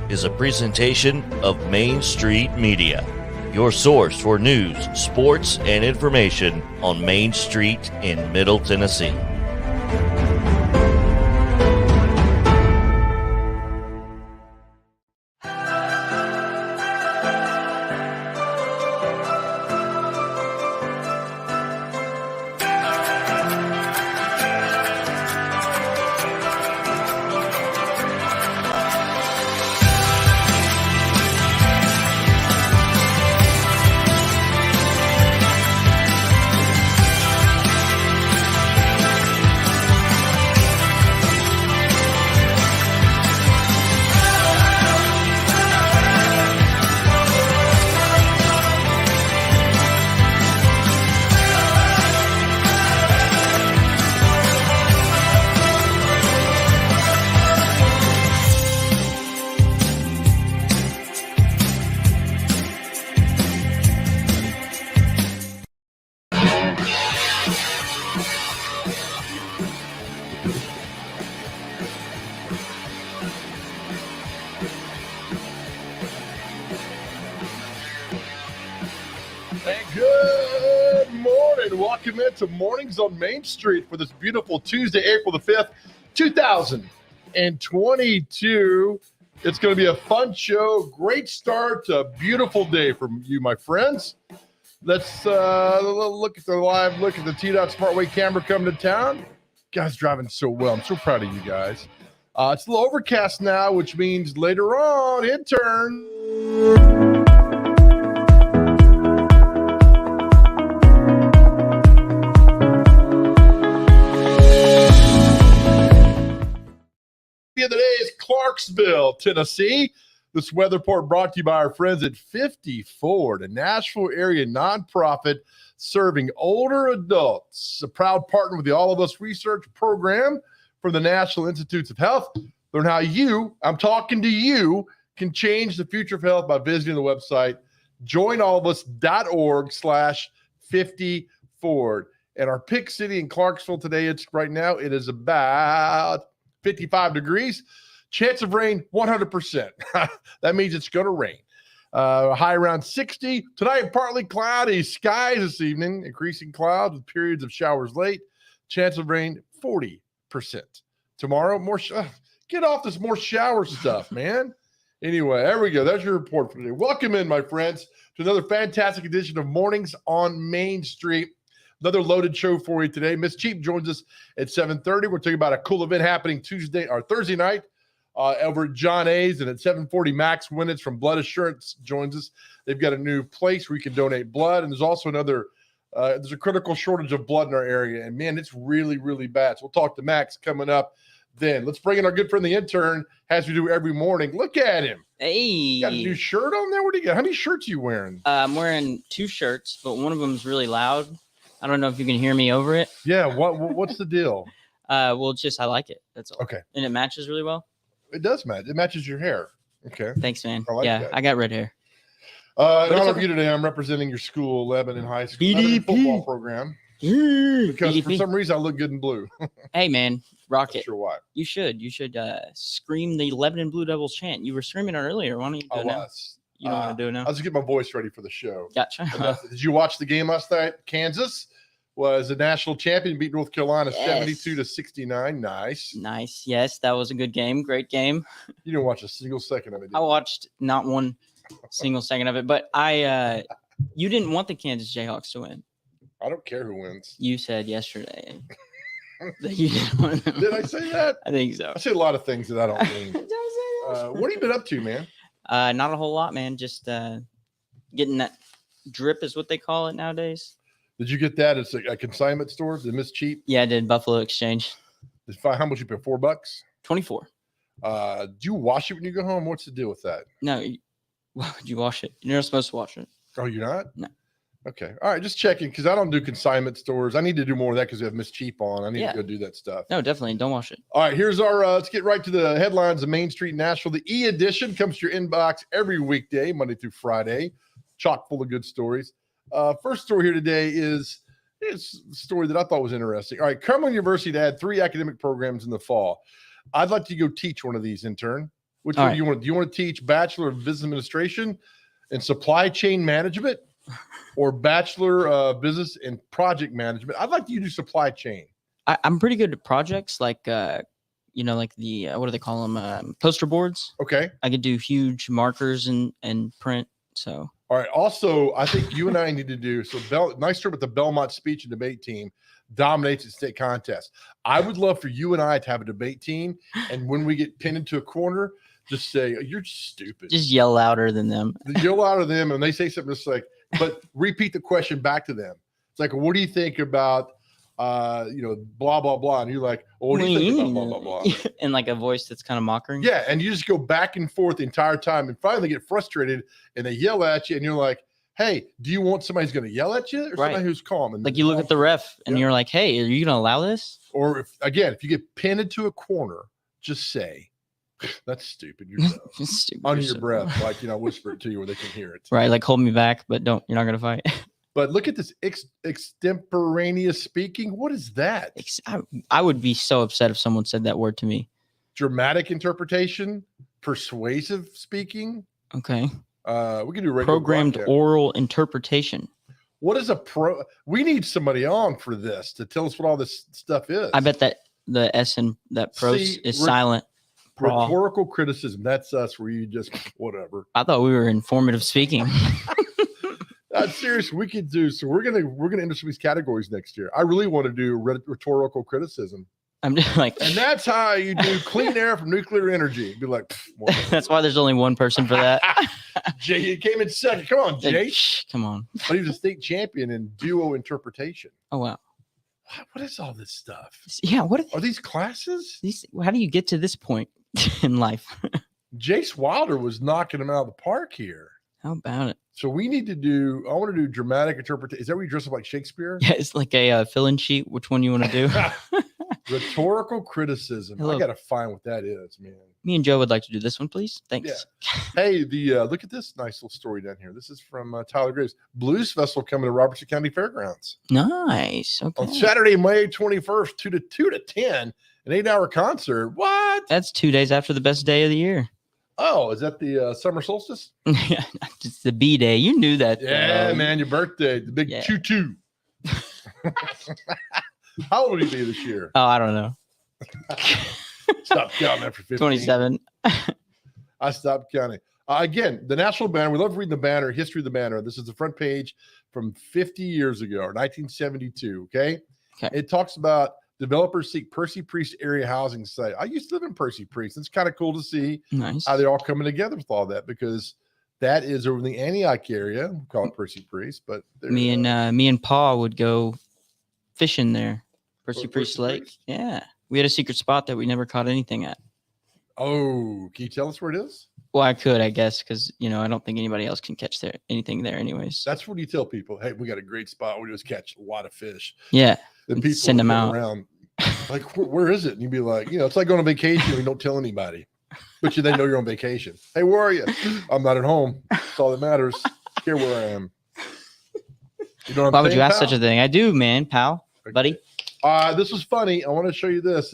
is a presentation of Main Street Media, your source for news, sports, and information on Main Street in Middle Tennessee. Good morning. Welcome into Mornings on Main Street for this beautiful Tuesday, April the 5th, 2022. It's going to be a fun show. Great start. A beautiful day for you, my friends. Let's look at the live look at the T-Dot Smartway camera coming to town. Guys driving so well. I'm so proud of you guys. It's a little overcast now, which means later on, intern. Of the day is Clarksville, Tennessee. This weather report brought to you by our friends at 54, the Nashville area nonprofit serving older adults. A proud partner with the All of Us research program from the National Institutes of Health. Learn how you, I'm talking to you, can change the future of health by visiting the website joinallofus.org/50forward. And our pick city in Clarksville today, it is about 55 degrees. Chance of rain, 100%. That means it's going to rain. High around 60. Tonight, partly cloudy skies this evening. Increasing clouds with periods of showers late. Chance of rain, 40%. Tomorrow, more. Get off this more shower stuff, man. Anyway, there we go. That's your report for today. Welcome in, my friends, to another fantastic edition of Mornings on Main Street. Another loaded show for you today. Miss Cheap joins us at 7:30. We're talking about a cool event happening Thursday night over at John A's, and at 7:40, Max Winnitz from Blood Assurance joins us. They've got a new place where you can donate blood, and there's also there's a critical shortage of blood in our area, and man, it's really, really bad. So we'll talk to Max coming up then. Let's bring in our good friend, the intern, as we do every morning. Look at him. Hey. Got a new shirt on there? What do you got? How many shirts are you wearing? I'm wearing two shirts, but one of them is really loud. I don't know if you can hear me over it. Yeah, what's the deal? Well, I like it. That's all. Okay. And it matches really well. It does match. It matches your hair. Okay. Thanks, man. I like that. I got red hair. In honor of you today, I'm representing your school, Lebanon High School BDP football program. Because BDP. for some reason, I look good in blue. Hey, man, rock Not it. sure why. You should scream the Lebanon Blue Devils chant. You were screaming it earlier. Why don't you do it now? You don't want to do it now? I'll just get my voice ready for the show. Gotcha. Did you watch the game last night? Kansas was a national champion, beat North Carolina 72-69. Nice. Yes, that was a good game. Great game. You didn't watch a single second of it. I watched not one single second of it, but you didn't want the Kansas Jayhawks to win. I don't care who wins. You said yesterday that you didn't want them. Did I say that? I think so. I say a lot of things that I don't mean. What have you been up to, man? Not a whole lot, man. Just getting that drip is what they call it nowadays. Did you get that at a consignment store? Did Miss Cheap? Yeah, I did. Buffalo Exchange. How much you pay? $4? 24. Do you wash it when you go home? What's the deal with that? No, why would you wash it? You're not supposed to wash it. Oh, you're not? No. Okay. All right. Just checking because I don't do consignment stores. I need to do more of that because we have Miss Cheap on. I need to go do that stuff. No, definitely. Don't wash it. All right. Here's our, let's get right to the headlines of Main Street Nashville. The E-Edition comes to your inbox every weekday, Monday through Friday. Chock full of good stories. First story here today is a story that I thought was interesting. All right. Cumberland University to add 3 academic programs in the fall. I'd like to go teach one of these, intern. Which one do you want? Do you want to teach Bachelor of Business Administration and Supply Chain Management, or Bachelor of Business and Project Management? I'd like you to do supply chain. I'm pretty good at projects like like the what do they call them? Poster boards. Okay. I could do huge markers and print. So. All right. Also, I think you and I need to do nice trip with the Belmont speech and debate team dominates the state contest. I would love for you and I to have a debate team, and when we get pinned into a corner, just say you're stupid. Just yell louder than them. Yell louder than them, and they say something just like, but repeat the question back to them. It's like, what do you think about blah blah blah, and you're like, well, what do you think about blah blah blah, in like a voice that's kind of mocking. Yeah, and you just go back and forth the entire time, and finally get frustrated, and they yell at you, and you're like, hey, do you want somebody who's going to yell at you, or somebody who's calm? And like you look at the ref, and you're like, hey, are you going to allow this? Or if you get pinned into a corner, just say, that's stupid. You're stupid. Under your breath, like whisper it to you where they can hear it. Right, like hold me back, but you're not going to fight. But look at this extemporaneous speaking. What is that? I would be so upset if someone said that word to me. Dramatic interpretation, persuasive speaking. Okay. We can do regular programmed broadcast. Oral interpretation. What is we need somebody on for this to tell us what all this stuff is. I bet that the S in that pros is silent. Rhetorical criticism. That's us where you just whatever. I thought we were informative speaking. Seriously, we could do. So we're gonna enter some of these categories next year. I really want to do rhetorical criticism. I'm just like, and that's how you do clean air from nuclear energy. Be like, that's why there's only one person for that. Jay, you came in second. Come on, Jay. Come on. But he was a state champion in duo interpretation. Oh wow. What is all this stuff? Yeah, what are these classes? How do you get to this point in life? Jace Wilder was knocking him out of the park here. How about it? So we need to I want to do dramatic interpretation. Is that where you dress up like Shakespeare? Yeah, it's like a fill-in sheet. Which one you want to do? Rhetorical criticism. Hello. I got to find what that is, man. Me and Joe would like to do this one, please. Thanks. Yeah. Hey, look at this nice little story down here. This is from Tyler Graves. Blues Festival coming to Robertson County Fairgrounds. Nice. Okay. On Saturday, May 21st, 2 to 10, an 8-hour concert. What? That's 2 days after the best day of the year. Oh, is that the summer solstice? Yeah, it's the B day. You knew that. Yeah, man, your birthday, the big choo-choo. How old will you be this year? Oh, I don't know. Stop counting after 15. 27. I stopped counting. Again, the national banner. We love reading the banner, history of the banner. This is the front page from 50 years ago, 1972. Okay. It talks about developers seek Percy Priest area housing site. I used to live in Percy Priest. It's kind of cool to see how they're all coming together with all that, because that is over in the Antioch area. We call it Percy Priest, but me and Pa would go fishing there. Percy Priest Lake. Yeah. We had a secret spot that we never caught anything at. Oh, can you tell us where it is? Well, I could, I guess, because, I don't think anybody else can catch anything there anyways. That's what you tell people. Hey, we got a great spot. We just catch a lot of fish. Yeah. Then people send them out. Around, like, where is it? And you'd be like, it's like going on vacation. We don't tell anybody, but they know you're on vacation. Hey, where are you? I'm not at home. That's all that matters. Care where I am. You know what I'm saying? Why would you ask such a thing? I do, man, pal, buddy. This was funny. I want to show you this.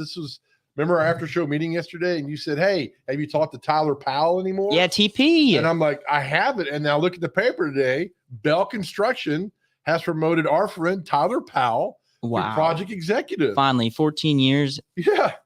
Remember our after show meeting yesterday, and you said, hey, have you talked to Tyler Powell anymore? Yeah, TP. And I'm like, I haven't. And now look at the paper today. Bell Construction has promoted our friend Tyler Powell to project executive. Finally, 14 years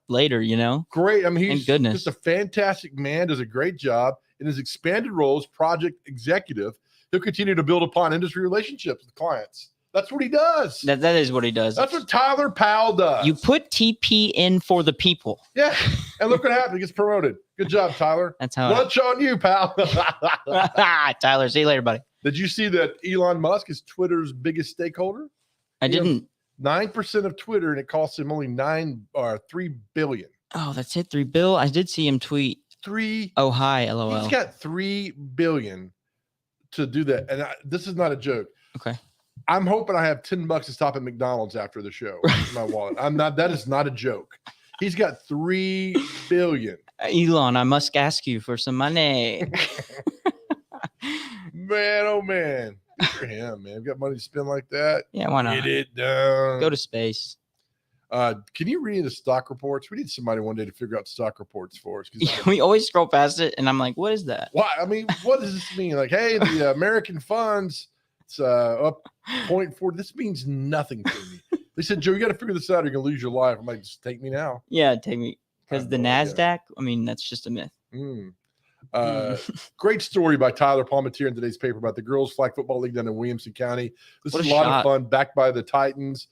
later, Great. I mean, he's just a fantastic man, does a great job. In his expanded role as project executive, he'll continue to build upon industry relationships with clients. That's what he does. That is what he does. That's what Tyler Powell does. You put TP in for the people. Yeah. And look what happened. He gets promoted. Good job, Tyler. That's how. Lunch on you, pal. Tyler, see you later, buddy. Did you see that Elon Musk is Twitter's biggest stakeholder? I didn't. 9% of Twitter, and it costs him only $3 billion. Oh, that's it. $3 billion. I did see him tweet. Oh, hi, LOL. He's got $3 billion to do that. And this is not a joke. Okay. I'm hoping I have $10 to stop at McDonald's after the show in my wallet. That is not a joke. He's got $3 billion. Elon, I must ask you for some money. Man, oh man. Good for him, man. Got money to spend like that. Yeah, why not? Get it done. Go to space. Can you read the stock reports? We need somebody one day to figure out stock reports for us. Yeah, we always scroll past it, and I'm like, what is that? Why? I mean, what does this mean? Like, hey, the American funds, it's up 0.4. This means nothing to me. They said, Joe, you got to figure this out or you're going to lose your life. I'm like, just take me now. Yeah, take me. Because the no idea. NASDAQ, I mean, that's just a myth. Great story by Tyler Palmetier in today's paper about the girls flag football league down in Williamson County. This What is a a lot shot. of fun, backed by the Titans.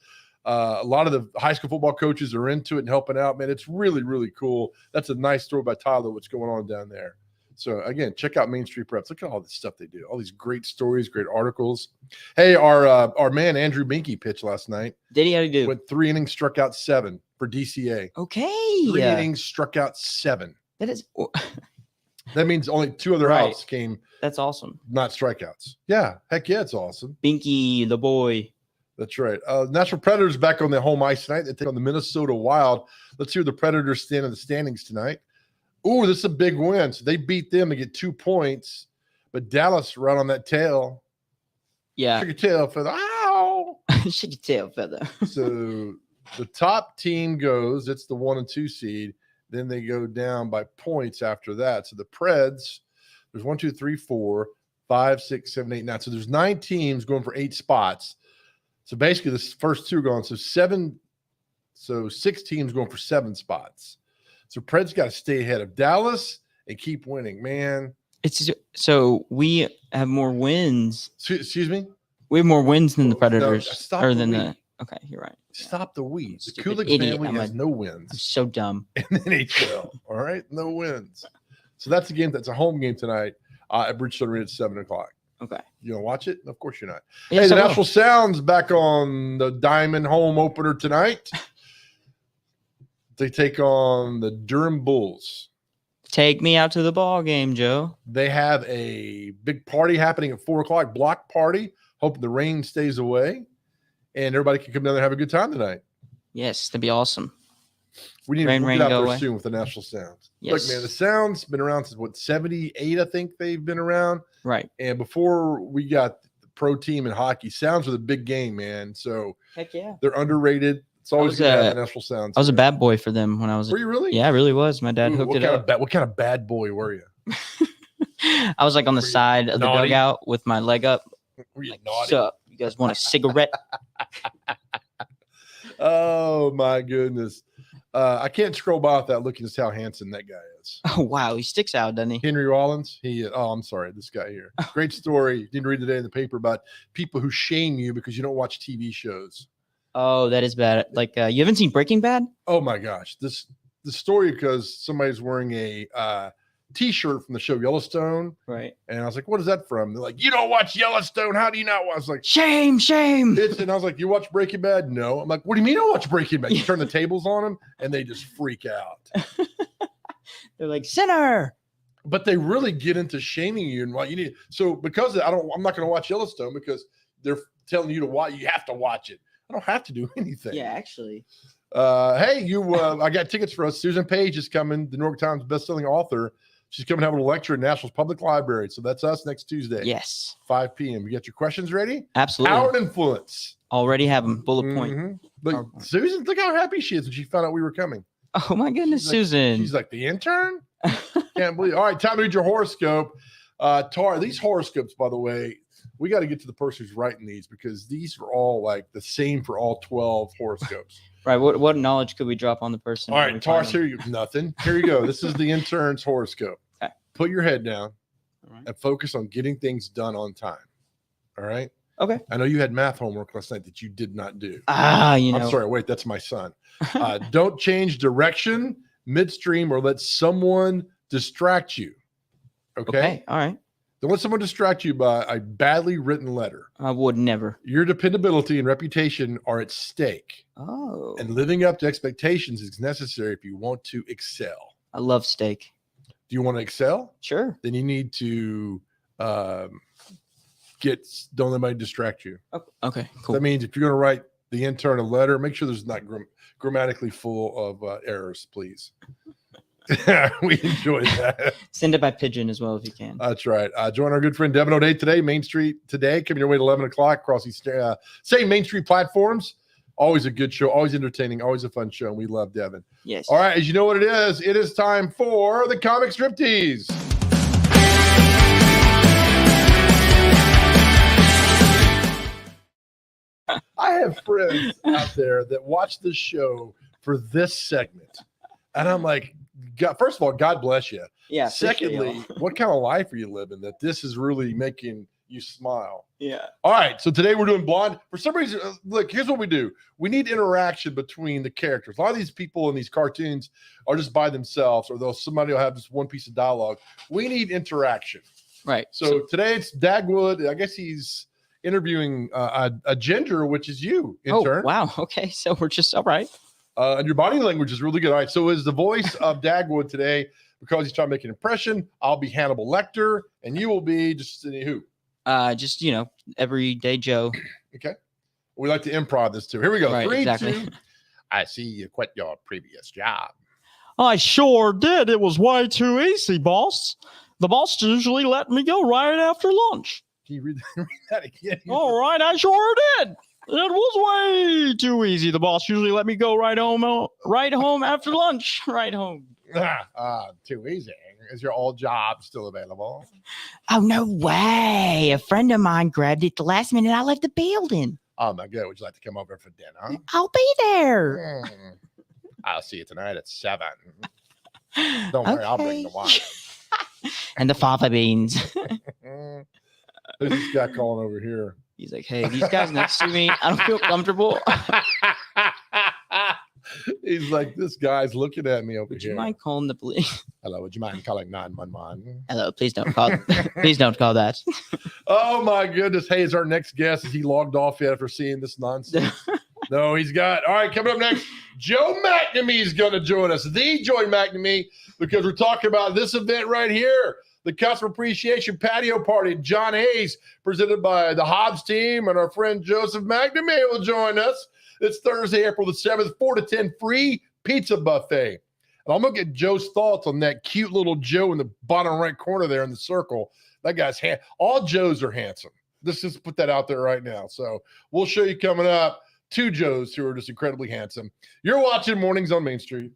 A lot of the high school football coaches are into it and helping out, man. It's really, really cool. That's a nice story by Tyler, what's going on down there. So, again, check out Main Street Preps. Look at all the stuff they do. All these great stories, great articles. Hey, our man, Andrew Binky, pitched last night. Did he? How do you do? Went 3 innings, struck out 7 for DCA. Okay. 3 innings, struck out 7. That is. That means only 2 other Right. outs came That's awesome. not strikeouts. Yeah. Heck yeah, it's awesome. Binky, the boy. That's right. National Predators back on the home ice tonight. They take on the Minnesota Wild. Let's see where the Predators stand in the standings tonight. Ooh, this is a big win. So they beat them and get 2 points. But Dallas right on that tail. Yeah. Shake your tail feather. Ow! Shake your tail, feather. So the top team goes. It's the 1 and 2 seed. Then they go down by points after that. So the Preds, there's 1, 2, 3, 4, 5, 6, 7, 8, 9. So there's 9 teams going for 8 spots. So basically, the first 2 are going. So 6 teams going for 7 spots. So Preds got to stay ahead of Dallas and keep winning, man. It's so we have more wins. Excuse me? We have more wins than the No, Predators, stop or the than we. the. Okay, you're right. Stop the we. The Stupid Kulik idiot. family I'm has no I'm wins so dumb. in the NHL. All right? No wins. So that's a game. That's a home game tonight at Bridgestone Arena at 7 o'clock. Okay. You gonna watch it? Of course you're not. Yes, Hey, the I will. National Sounds back on the Diamond home opener tonight. They take on the Durham Bulls. Take me out to the ball game, Joe. They have a big party happening at 4 o'clock, block party. Hoping the rain stays away and everybody can come down there and have a good time tonight. Yes, that'd be awesome. We need Rain, to rain, get out go there away. soon with the National Sounds. Yes. Look, man, the Sounds been around since what 78, I think they've been around. Right. And before we got the pro team in hockey, Sounds were the big game, man. So Heck yeah. they're underrated. It's always was good to have a- the National Sounds. I was a there. bad boy for them when I was. Were you really? Yeah, I really was. My dad Ooh, hooked what it kind up. of what kind of bad boy were you? I was like on the Were you side of the naughty? dugout with my leg up. Were you Like, naughty? what's up? You guys want a cigarette? Oh my goodness. I can't scroll by without looking at how handsome that guy is. Oh wow, he sticks out, doesn't he? Henry Rollins. I'm sorry, this guy here. Great story. Didn't read today in the paper about people who shame you because you don't watch TV shows. Oh, that is bad. Like you haven't seen Breaking Bad? Oh my gosh. The story because somebody's wearing a t-shirt from the show Yellowstone. Right. And I was like, what is that from? They're like, you don't watch Yellowstone. How do you not watch? I was like, Shame, shame. and I was like, you watch Breaking Bad? No. I'm like, what do you mean I watch Breaking Bad? You turn the tables on them and they just freak out. They're like sinner. But they really get into shaming you and what you need. So because I'm not going to watch Yellowstone because they're telling you to watch. You have to watch it. I don't have to do anything. Yeah, actually. Hey, I got tickets for us. Susan Page is coming, the New York Times bestselling author. She's coming to have a lecture at National Public Library. So that's us next Tuesday. Yes. 5 p.m. You got your questions ready? Absolutely. Power and influence. Already have them. Bullet point. Mhm. Look, PowerPoint. Susan, look how happy she is when she found out we were coming. Oh my goodness, She's like- Susan. She's like, the intern? Can't believe. All right, time to read your horoscope. These horoscopes, by the way, we got to get to the person who's writing these because these are all like the same for all 12 horoscopes. Right. What knowledge could we drop on the person? All when we right, find Tars, them? here you nothing. Here you go. This is the intern's horoscope. Okay. Put your head down All right. and focus on getting things done on time. All right. Okay. I know you had math homework last night that you did not do. You know. I'm sorry. Wait, that's my son. Don't change direction midstream or let someone distract you. Okay. All right. Don't let someone distract you by a badly written letter. I would never. Your dependability and reputation are at stake, Oh. and living up to expectations is necessary if you want to excel. I love steak. Do you want to excel? Sure. Then you need to don't let anybody distract you. Oh, okay. Cool. That means if you're going to write the intern a letter, make sure there's not grammatically full of errors, please. We enjoy that. Send it by pigeon as well if you can. That's right. Join our good friend Devin O'Day today, Main Street today, coming your way at 11 o'clock across these same Main Street platforms. Always a good show, always entertaining, always a fun show. And we love Devin. Yes. All right, as you know what it is time for the Comic Striptease. I have friends out there that watch this show for this segment. And I'm like, God, first of all, God bless you. Yeah. Secondly, what kind of life are you living that this is really making you smile? Yeah. All right, so today we're doing blonde. For some reason, look, here's what we do. We need interaction between the characters. A lot of these people in these cartoons are just by themselves, or somebody will have just one piece of dialogue. We need interaction. Right. So today it's Dagwood. I guess he's interviewing a ginger, which is you, intern. Oh, wow. Okay, so we're just all right. And your body language is really good. All right, so is the voice of Dagwood today, because he's trying to make an impression, I'll be Hannibal Lecter, and you will be just who? Just, everyday Joe. Okay. We like to improv this too. Here we go. Right, 3, exactly. 2. I see you quit your previous job. I sure did. It was way too easy, boss. The boss usually let me go right after lunch. Can you read that again? All right, I sure did. It was way too easy. The boss usually let me go right home after lunch. Right home. Too easy. Is your old job still available? Oh, no way. A friend of mine grabbed it the last minute I left the building. Oh, my God. Would you like to come over for dinner? I'll be there. I'll see you tonight at 7. Don't worry, I'll bring the wine. And the fava beans. Who's this guy calling over here? He's like, hey, these guys next to me, I don't feel comfortable. He's like, this guy's looking at me over Would here. you mind calling the police? Hello, would you mind calling 911? Hello, please don't call. Please don't call that. Oh my goodness. Hey, is our next guest? Is he logged off yet after seeing this nonsense? No, he's got. All right, coming up next, Joe McNamee is going to join us. The Joy McNamee, because we're talking about this event right here, the Customer Appreciation Patio Party. John Hayes, presented by the Hobbs team, and our friend Joseph McNamee will join us. It's Thursday, April the 7th, 4 to 10, free pizza buffet. And I'm going to get Joe's thoughts on that cute little Joe in the bottom right corner there in the circle. That guy's all Joes are handsome. Let's just put that out there right now. So we'll show you coming up 2 Joes who are just incredibly handsome. You're watching Mornings on Main Street.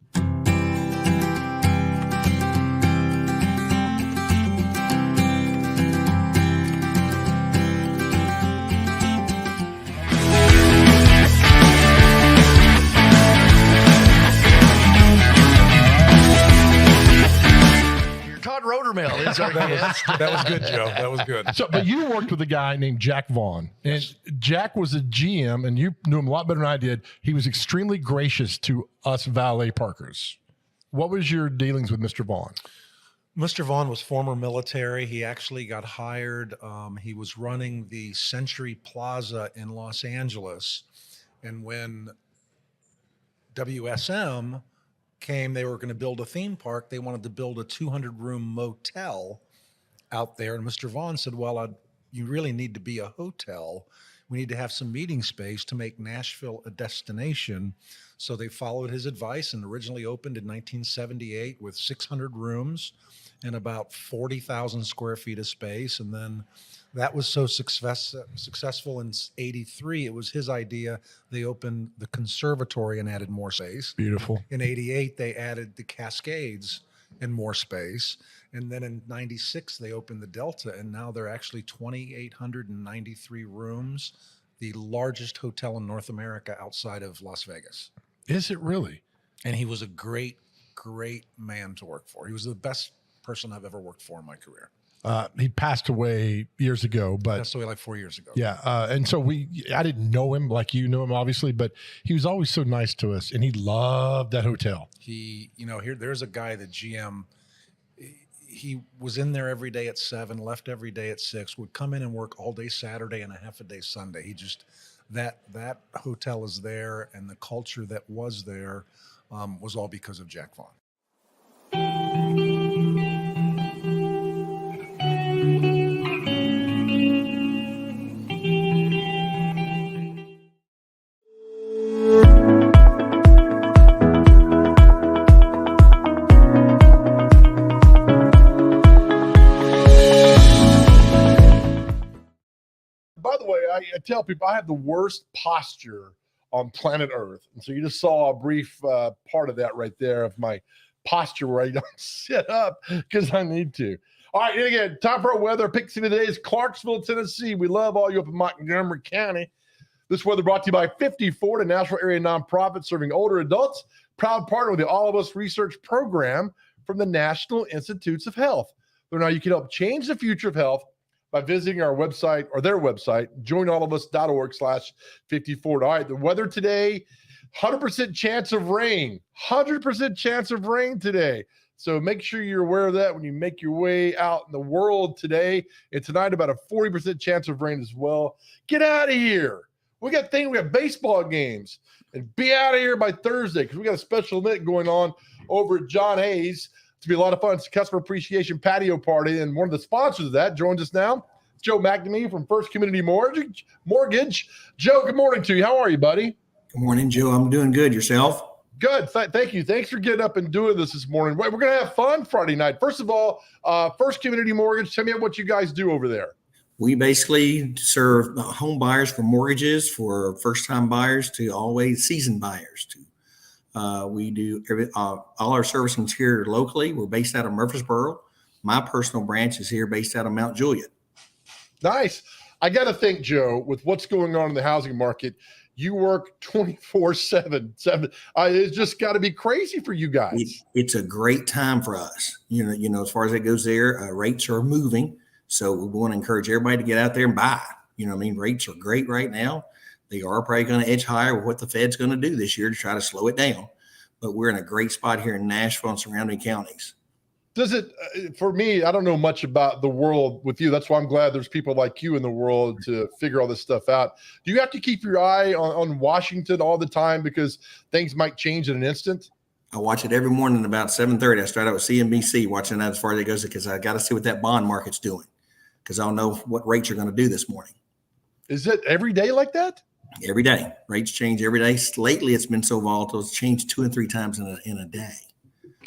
Todd Rodermail is our guest. That was good, Joe. That was good. So, but you worked with a guy named Jack Vaughn, and Jack was a GM, and you knew him a lot better than I did. He was extremely gracious to us valet parkers. What was your dealings with Mr. Vaughn? Mr. Vaughn was former military. He actually got hired. He was running the Century Plaza in Los Angeles. And when WSM came, they were going to build a theme park. They wanted to build a 200-room motel out there. And Mr. Vaughn said, well, you really need to be a hotel. We need to have some meeting space to make Nashville a destination. So they followed his advice and originally opened in 1978 with 600 rooms and about 40,000 square feet of space. And then that was so successful in 83, it was his idea. They opened the conservatory and added more space. Beautiful. In 88, they added the Cascades and more space. And then in 96, they opened the Delta, and now they're actually 2,893 rooms, the largest hotel in North America outside of Las Vegas. Is it really? And he was a great, great man to work for. He was the best person I've ever worked for in my career. He passed away years ago, but Passed away like 4 years ago. yeah. And so I didn't know him like you knew him, obviously, but he was always so nice to us, and he loved that hotel. There's a guy, the GM, he was in there every day at 7, left every day at 6, would come in and work all day Saturday and a half a day Sunday. He just, that hotel is there, and the culture that was there was all because of Jack Vaughn. By the way, I tell people I have the worst posture on planet Earth. And so you just saw a brief part of that right there of my posture where I don't sit up because I need to. All right, and again, time for our weather. Pick city today is Clarksville, Tennessee. We love all you up in Montgomery County. This weather brought to you by 54, a national area nonprofit serving older adults. Proud partner with the All of Us Research Program from the National Institutes of Health. So now you can help change the future of health by visiting our website or their website, joinallofus.org/54. All right, the weather today, 100% chance of rain. 100% chance of rain today. So make sure you're aware of that when you make your way out in the world today. And tonight, about a 40% chance of rain as well. Get out of here. We got baseball games. And be out of here by Thursday because we got a special event going on over at John Hayes. To be a lot of fun. It's a customer appreciation patio party. And one of the sponsors of that joins us now, Joe McNamee from First Community Mortgage. Joe, good morning to you. How are you, buddy? Good morning, Joe. I'm doing good. Yourself? Good. Thank you. Thanks for getting up and doing this morning. We're going to have fun Friday night. First of all, First Community Mortgage, tell me what you guys do over there. We basically serve home buyers for mortgages, for first-time buyers to always seasoned buyers. We do all our servicing here locally. We're based out of Murfreesboro. My personal branch is here based out of Mount Juliet. Nice. I got to think, Joe, with what's going on in the housing market, you work 24/7. It's just got to be crazy for you guys. It's a great time for us. You know, as far as it goes there, rates are moving. So we want to encourage everybody to get out there and buy. You know what I mean? Rates are great right now. They are probably going to edge higher with what the Fed's going to do this year to try to slow it down. But we're in a great spot here in Nashville and surrounding counties. Does it, for me, I don't know much about the world with you. That's why I'm glad there's people like you in the world to figure all this stuff out. Do you have to keep your eye on Washington all the time because things might change in an instant? I watch it every morning about 7:30. I start out with CNBC watching that as far as it goes because I got to see what that bond market's doing because I'll know what rates are going to do this morning. Is it every day like that? Every day. Rates change every day. Lately, it's been so volatile. It's changed 2 and 3 times in a day.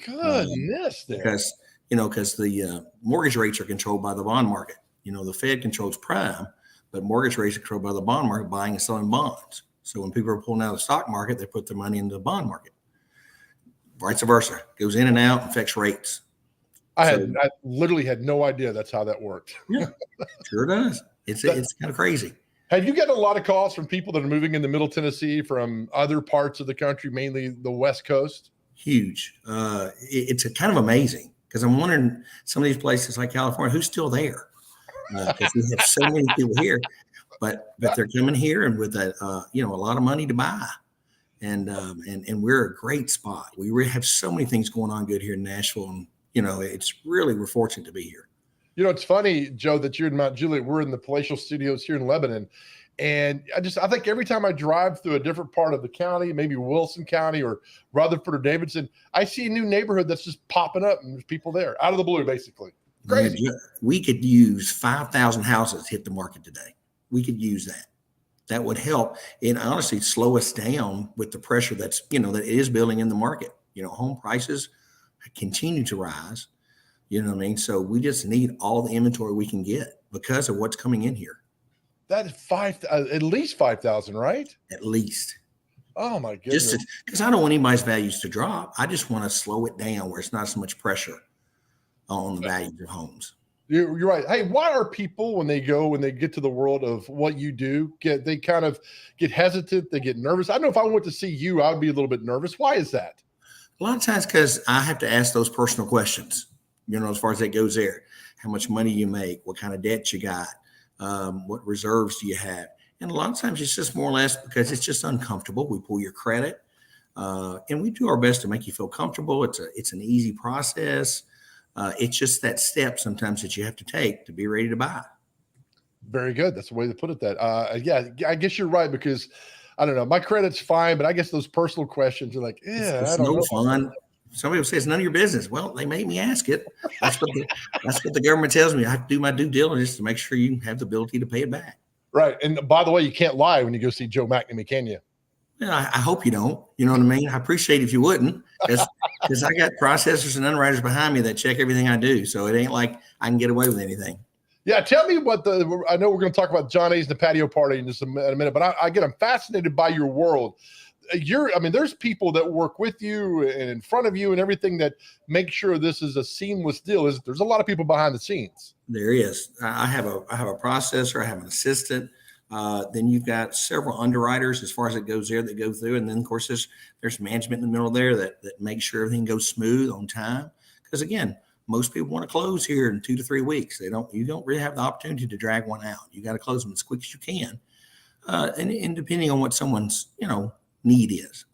Goodness. Because the mortgage rates are controlled by the bond market. You know, the Fed controls prime, but mortgage rates are controlled by the bond market, buying and selling bonds. So when people are pulling out of the stock market, they put their money into the bond market. Vice versa. Goes in and out and affects rates. I literally had no idea that's how that worked. Yeah, sure does. It's kind of crazy. Have you gotten a lot of calls from people that are moving into Middle Tennessee from other parts of the country, mainly the West Coast? Huge. It's kind of amazing because I'm wondering some of these places like California, who's still there? Because we have so many people here, but they're coming here and with a lot of money to buy, and we're a great spot. We have so many things going on good here in Nashville, and we're fortunate to be here. You know, it's funny, Joe, that you're in Mount Juliet. We're in the palatial studios here in Lebanon. And I think every time I drive through a different part of the county, maybe Wilson County or Rutherford or Davidson, I see a new neighborhood that's just popping up and there's people there out of the blue, basically. Crazy. Yeah, we could use 5,000 houses hit the market today. We could use that. That would help and honestly slow us down with the pressure that is building in the market. You know, home prices continue to rise. You know what I mean? So we just need all the inventory we can get because of what's coming in here. That is at least 5,000, right? At least. Oh my goodness. Because I don't want anybody's values to drop. I just want to slow it down where it's not so much pressure on the values of homes. You're right. Hey, why are people when they get to the world of what you do, they kind of get hesitant, they get nervous? I know if I went to see you, I would be a little bit nervous. Why is that? A lot of times because I have to ask those personal questions, as far as that goes there. How much money you make, what kind of debt you got, what reserves do you have? And a lot of times it's just more or less because it's just uncomfortable. We pull your credit and we do our best to make you feel comfortable. It's an easy process. It's just that step sometimes that you have to take to be ready to buy. Very good. That's the way to put it. Yeah, I guess you're right because I don't know. My credit's fine, but I guess those personal questions are like, it's no fun. Somebody will say it's none of your business. Well, they made me ask it. That's what the government tells me. I have to do my due diligence to make sure you have the ability to pay it back. Right. And by the way, you can't lie when you go see Joe McNamee, can you? Well, I hope you don't. You know what I mean? I appreciate if you wouldn't because I got processors and underwriters behind me that check everything I do. So it ain't like I can get away with anything. Yeah, tell me what I know we're going to talk about John A's and the patio party in just a minute, but I'm fascinated by your world. There's people that work with you and in front of you and everything that make sure this is a seamless deal. There's a lot of people behind the scenes. There is. I have a processor. I have an assistant. Then you've got several underwriters as far as it goes there that go through, and then of course there's management in the middle there that makes sure everything goes smooth on time. Because again, most people want to close here in 2 to 3 weeks. You don't really have the opportunity to drag one out. You got to close them as quick as you can, and depending on what someone's need is.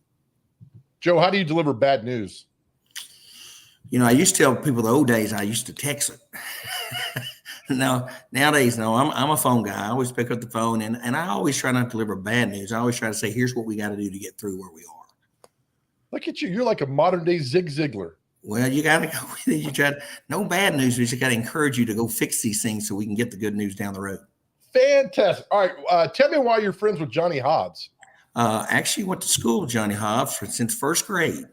Joe, how do you deliver bad news? I used to tell people the old days I used to text it. Nowadays, no, I'm a phone guy. I always pick up the phone, and I always try not to deliver bad news. I always try to say, here's what we got to do to get through where we are. Look at you. You're like a modern day Zig Ziglar. Well, you got to go with it. No bad news. We just got to encourage you to go fix these things so we can get the good news down the road. Fantastic. All right. Tell me why you're friends with Johnny Hobbs. Actually went to school with Johnny Hobbs since first grade.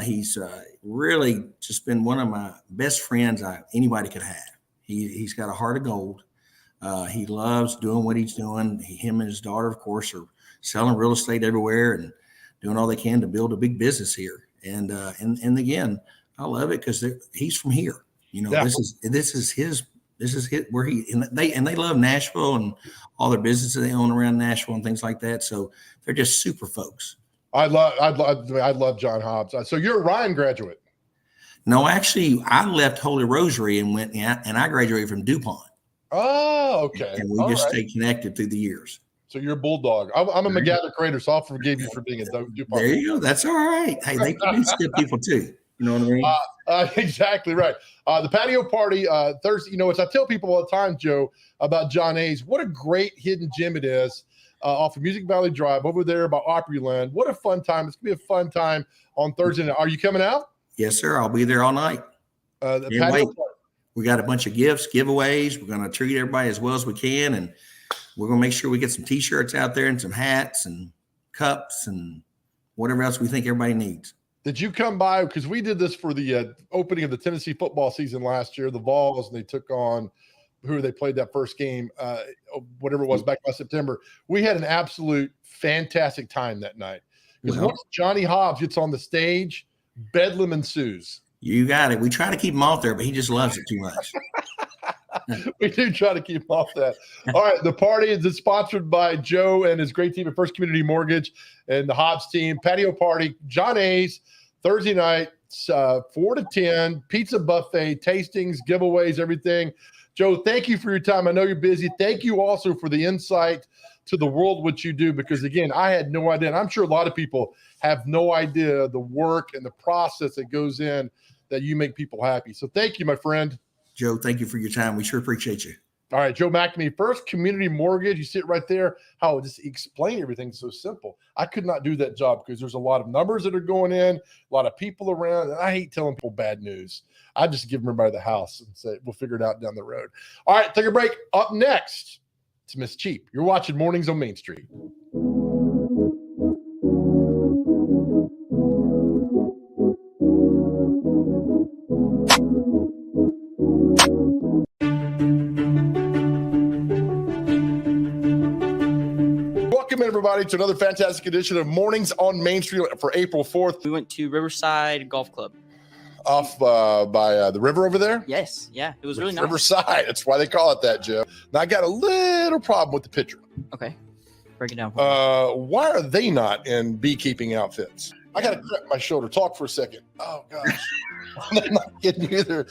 He's really just been one of my best friends anybody could have. He's got a heart of gold. He loves doing what he's doing. Him and his daughter, of course, are selling real estate everywhere and doing all they can to build a big business here. And again, I love it because he's from here. This is his where they love Nashville and all their businesses they own around Nashville and things like that. So they're just super folks. I love John Hobbs. So you're a Ryan graduate. No, actually, I left Holy Rosary and I graduated from DuPont. Oh, okay. And we stayed connected through the years. So you're a Bulldog. I'm a McGather Crater, so I'll forgive you for being a DuPont. There you go. That's all right. Hey, they produce good people too. You know what I mean? Exactly right. The patio party Thursday. As I tell people all the time, Joe, about John A's, what a great hidden gem it is off of Music Valley Drive over there by Opryland. What a fun time! It's gonna be a fun time on Thursday night. Are you coming out? Yes, sir. I'll be there all night. We got a bunch of gifts, giveaways. We're gonna treat everybody as well as we can, and we're gonna make sure we get some T-shirts out there and some hats and cups and whatever else we think everybody needs. Did you come by? Because we did this for the opening of the Tennessee football season last year, the Vols, and they took on who they played that first game, whatever it was back last September. We had an absolute fantastic time that night. Because once Johnny Hobbs gets on the stage, bedlam ensues. You got it. We try to keep him off there, but he just loves it too much. We do try to keep him off that. All right. The party is sponsored by Joe and his great team at First Community Mortgage and the Hobbs team. Patio party, John A's, Thursday night, 4 to 10, pizza buffet, tastings, giveaways, everything. Joe, thank you for your time. I know you're busy. Thank you also for the insight to the world, what you do, because again, I had no idea. And I'm sure a lot of people have no idea the work and the process that goes in that you make people happy. So thank you, my friend. Joe, thank you for your time. We sure appreciate you. All right, Joe McNamee, First Community Mortgage. You see it right there, how just explain everything so simple. I could not do that job because there's a lot of numbers that are going in, a lot of people around, and I hate telling people bad news. I just give them everybody the house and say, we'll figure it out down the road. All right, take a break. Up next, it's Miss Cheap. You're watching Mornings on Main Street. Welcome, everybody, to another fantastic edition of Mornings on Main Street for April 4th. We went to Riverside Golf Club. Off by the river over there? Yes. Yeah. It was really nice. Riverside. That's why they call it that, Joe. Now, I got a little problem with the picture. Okay. Break it down. Why are they not in beekeeping outfits? I got to crack my shoulder. Talk for a second. Oh, gosh. I'm not kidding you either.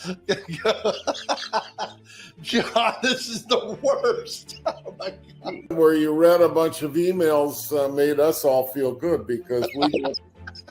John, this is the worst. Oh, my God. Where you read a bunch of emails made us all feel good because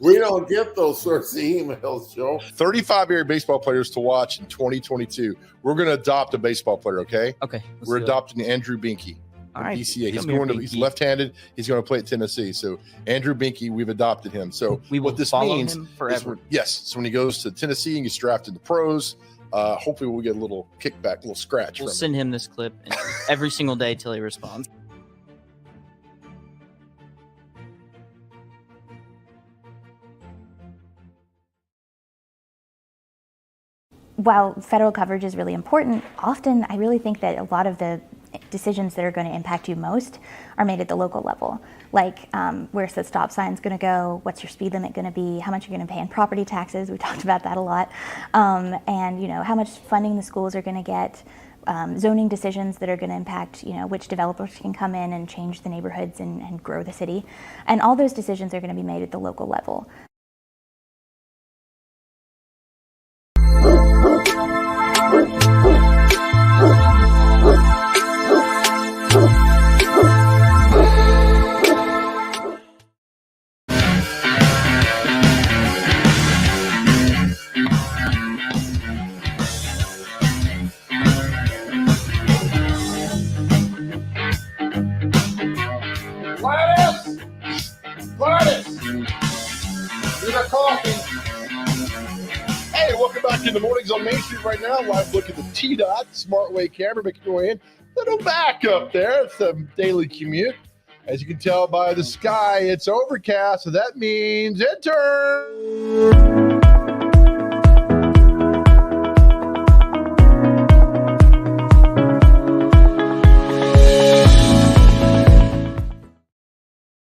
we don't get those sorts of emails, Joe. 35 area baseball players to watch in 2022. We're going to adopt a baseball player, okay? Okay. We're adopting Andrew Binky. All right. BCA. He's left-handed. He's going to play at Tennessee. So Andrew Binky, we've adopted him. So we will what this follow means him forever. So when he goes to Tennessee and gets drafted to pros, hopefully we'll get a little kickback, a little scratch. We'll send him this clip every single day till he responds. while federal coverage is really important, often I really think that a lot of the decisions that are going to impact you most are made at the local level. Like where's the stop signs going to go? What's your speed limit going to be? How much you're going to pay in property taxes? We talked about that a lot. And how much funding the schools are going to get. Zoning decisions that are going to impact, which developers can come in and change the neighborhoods and grow the city. And all those decisions are going to be made at the local level. Hey, welcome back in the mornings on Main Street right now. Live look at the T-Dot SmartWay camera, making your way in. Little back up there. It's a daily commute. As you can tell by the sky, it's overcast, so that means it turns.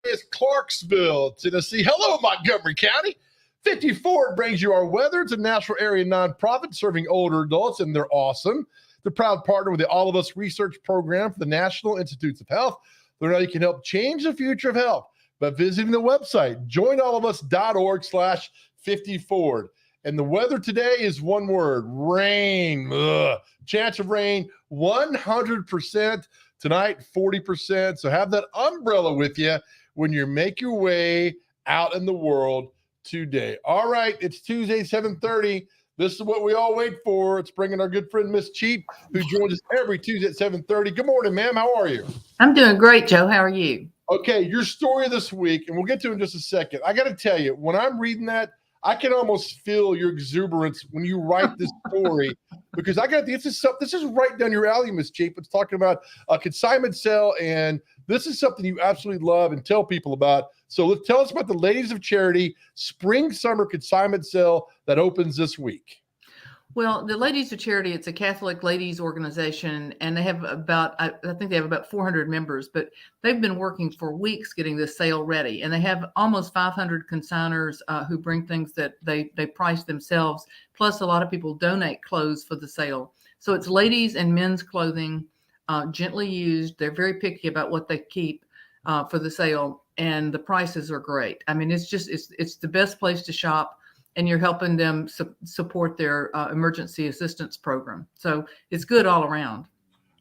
It's Clarksville, Tennessee. Hello, Montgomery County. 50 Ford brings you our weather. It's a national area nonprofit serving older adults, and they're awesome. They're proud partner with the All of Us research program for the National Institutes of Health. Learn how you can help change the future of health by visiting the website, joinallofus.org/50Ford. And the weather today is one word, rain. Ugh. Chance of rain, 100%. Tonight, 40%. So have that umbrella with you when you make your way out in the world today. All right, it's Tuesday, 7:30. This is what we all wait for. It's bringing our good friend, Miss Cheap, who joins us every Tuesday at 7:30. Good morning, ma'am. How are you? I'm doing great, Joe. How are you? Okay, your story this week, and we'll get to it in just a second. I got to tell you, when I'm reading that, I can almost feel your exuberance when you write this story because this is right down your alley, Miss Cheap. It's talking about a consignment sale, and this is something you absolutely love and tell people about. So tell us about the Ladies of Charity Spring Summer Consignment Sale that opens this week. Well, the Ladies of Charity, it's a Catholic ladies organization, and they have I think they have about 400 members, but they've been working for weeks getting this sale ready. And they have almost 500 consigners who bring things that they price themselves. Plus, a lot of people donate clothes for the sale. So it's ladies and men's clothing, gently used. They're very picky about what they keep for the sale, and the prices are great. I mean, it's the best place to shop. And you're helping them support their emergency assistance program. So it's good all around.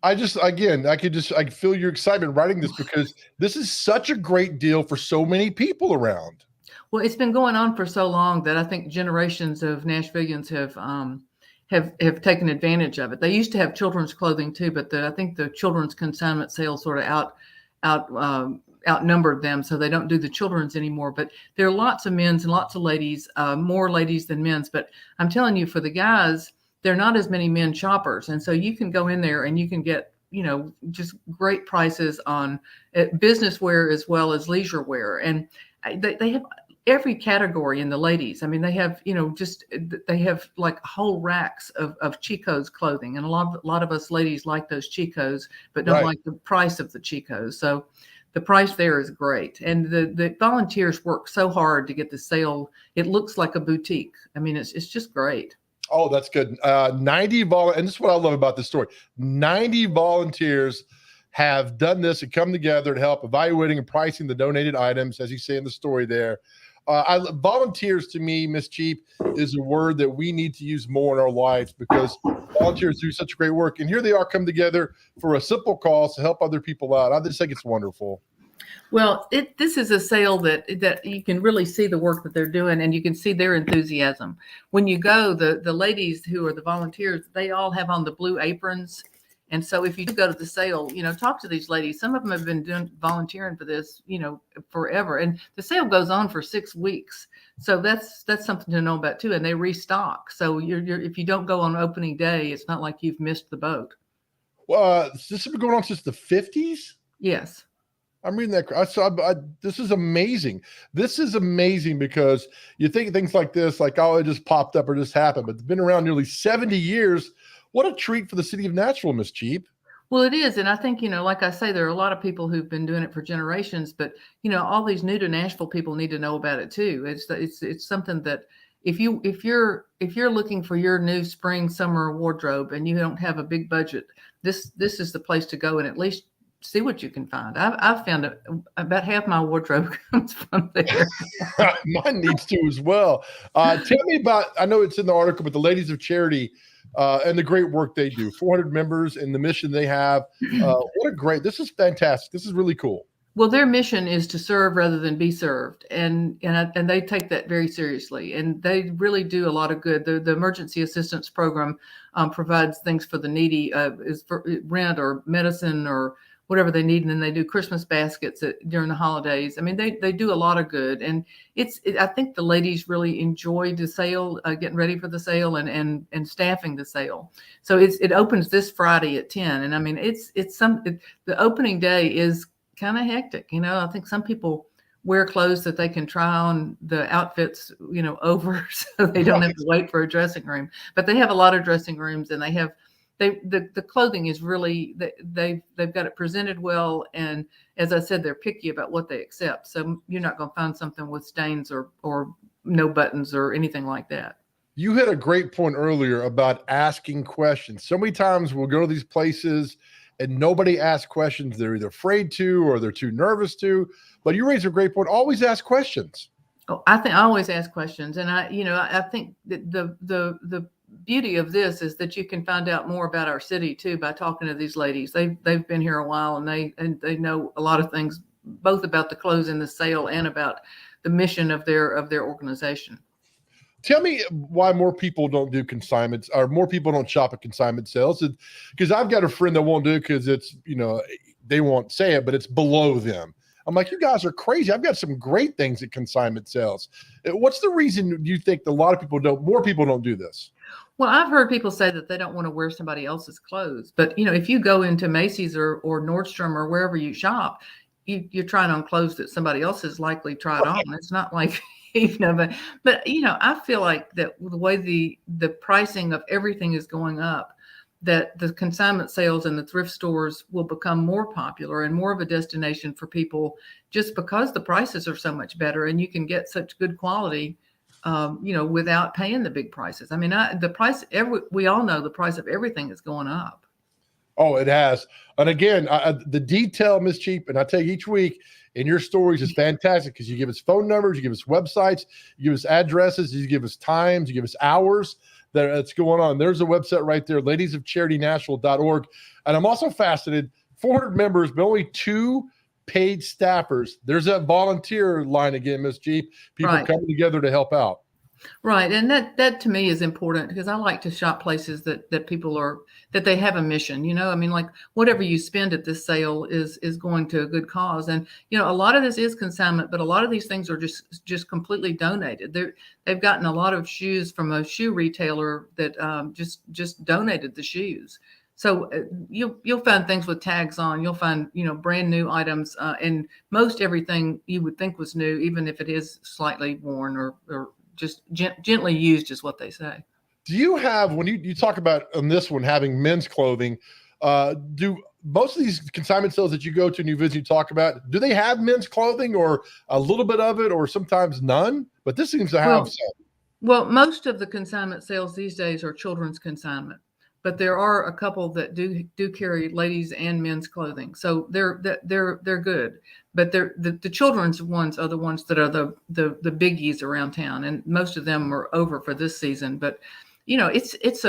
I feel your excitement writing this because this is such a great deal for so many people around. Well, it's been going on for so long that I think generations of Nashvillians have taken advantage of it. They used to have children's clothing too, but I think the children's consignment sales sort of outnumbered them, so they don't do the children's anymore. But there are lots of men's and lots of ladies, more ladies than men's. But I'm telling you, for the guys, there are not as many men shoppers, and so you can go in there and you can get just great prices on business wear as well as leisure wear. And they have every category in the ladies. I mean, they have they have like whole racks of Chico's clothing, and a lot of us ladies like those Chicos, but don't like the price of the Chicos. So the price there is great. And the volunteers work so hard to get the sale. It looks like a boutique. I mean, it's just great. Oh, that's good. 90 and this is what I love about this story. 90 volunteers have done this and come together to help evaluating and pricing the donated items, as you say in the story there. Volunteers, to me, Miss Cheap, is a word that we need to use more in our lives because volunteers do such great work. And here they are come together for a simple cause to help other people out. I just think it's wonderful. Well, this is a sale that you can really see the work that they're doing, and you can see their enthusiasm. When you go, the ladies who are the volunteers, they all have on the blue aprons. And so if you do go to the sale, talk to these ladies. Some of them have been volunteering for this, forever. And the sale goes on for 6 weeks. So that's something to know about too. And they restock. So if you don't go on opening day, it's not like you've missed the boat. This has been going on since the 50s? Yes. I'm reading that. This is amazing. This is amazing because you think things like this, like, oh, it just popped up or just happened, but it's been around nearly 70 years. What a treat for the city of Nashville, Miss Cheap. Well, it is. And I think, like I say, there are a lot of people who've been doing it for generations, but, all these new to Nashville people need to know about it too. It's something that if you're looking for your new spring, summer wardrobe and you don't have a big budget, this is the place to go and at least see what you can find. I've found about half my wardrobe comes from there. Mine needs to as well. Tell me about, I know it's in the article, but the Ladies of Charity and the great work they do, 400 members and the mission they have. This is fantastic. This is really cool. Well, their mission is to serve rather than be served. And they take that very seriously. And they really do a lot of good. The emergency assistance program provides things for the needy, is for rent or medicine or whatever they need. And then they do Christmas baskets during the holidays. I mean, they do a lot of good. And I think the ladies really enjoyed the sale, getting ready for the sale and staffing the sale. So it opens this Friday at 10. And I mean, the opening day is kind of hectic. I think some people wear clothes that they can try on the outfits, over, so they don't have to wait for a dressing room. But they have a lot of dressing rooms, and the clothing is really, they've got it presented well. And as I said, they're picky about what they accept. So you're not going to find something with stains or no buttons or anything like that. You had a great point earlier about asking questions. So many times we'll go to these places and nobody asks questions. They're either afraid to or they're too nervous to. But you raise a great point. Always ask questions. Oh, I think I always ask questions, and I think that the beauty of this is that you can find out more about our city too by talking to these ladies. They've been here a while, and they know a lot of things, both about the clothes in the sale and about the mission of their organization. Tell me why more people don't do consignments, or more people don't shop at consignment sales. Because I've got a friend that won't do it because it's, they won't say it, but it's below them. I'm like, you guys are crazy. I've got some great things at consignment sales. What's the reason you think more people don't do this? Well, I've heard people say that they don't want to wear somebody else's clothes. But, if you go into Macy's or Nordstrom or wherever you shop, you're trying on clothes that somebody else has likely tried on. It's not like, but I feel like that the way the pricing of everything is going up, that the consignment sales and the thrift stores will become more popular and more of a destination for people just because the prices are so much better and you can get such good quality, without paying the big prices. I mean, we all know the price of everything is going up. Oh, it has. And again, the detail, Ms. Cheap, and I tell you each week in your stories is fantastic because you give us phone numbers, you give us websites, you give us addresses, you give us times, you give us hours that's going on. There's a website right there, ladiesofcharitynashville.org. And I'm also fascinated, 400 members, but only 2 paid staffers. There's that volunteer line again, Ms. Cheap, people coming together to help out. Right. And that to me is important because I like to shop places that people that they have a mission, I mean, like whatever you spend at this sale is going to a good cause. And, a lot of this is consignment, but a lot of these things are just completely donated. They've gotten a lot of shoes from a shoe retailer that just donated the shoes. So you'll find things with tags on. You'll find, brand new items, and most everything you would think was new, even if it is slightly worn or just gently used is what they say. Do you have, when you talk about on this one having men's clothing, do most of these consignment sales that you go to and you visit, you talk about, do they have men's clothing or a little bit of it or sometimes none? But this seems to have some. Well, most of the consignment sales these days are children's consignment, but there are a couple that do carry ladies and men's clothing. So they're good. But the children's ones are the ones that are the biggies around town, and most of them are over for this season. But it's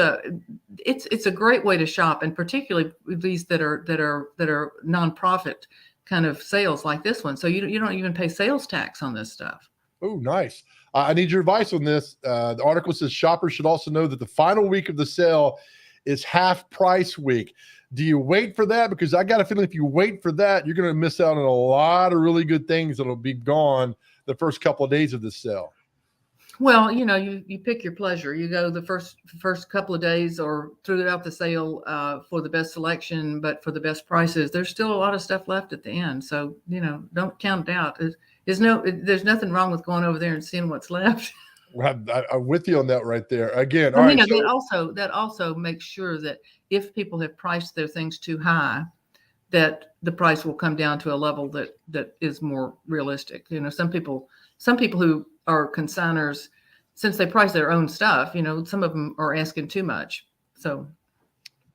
a great way to shop, and particularly these that are nonprofit kind of sales like this one. So you don't even pay sales tax on this stuff. Oh, nice. I need your advice on this. The article says shoppers should also know that the final week of the sale is half price week. Do you wait for that? Because I got a feeling if you wait for that, you're going to miss out on a lot of really good things that'll be gone the first couple of days of the sale. Well, you pick your pleasure. You go the first couple of days or throughout the sale for the best selection, but for the best prices. There's still a lot of stuff left at the end, so don't count it out. There's nothing wrong with going over there and seeing what's left. I'm with you on that right there. Again, Well, all right. that also makes sure that if people have priced their things too high, that the price will come down to a level that is more realistic. Some people who are consigners, since they price their own stuff, some of them are asking too much. So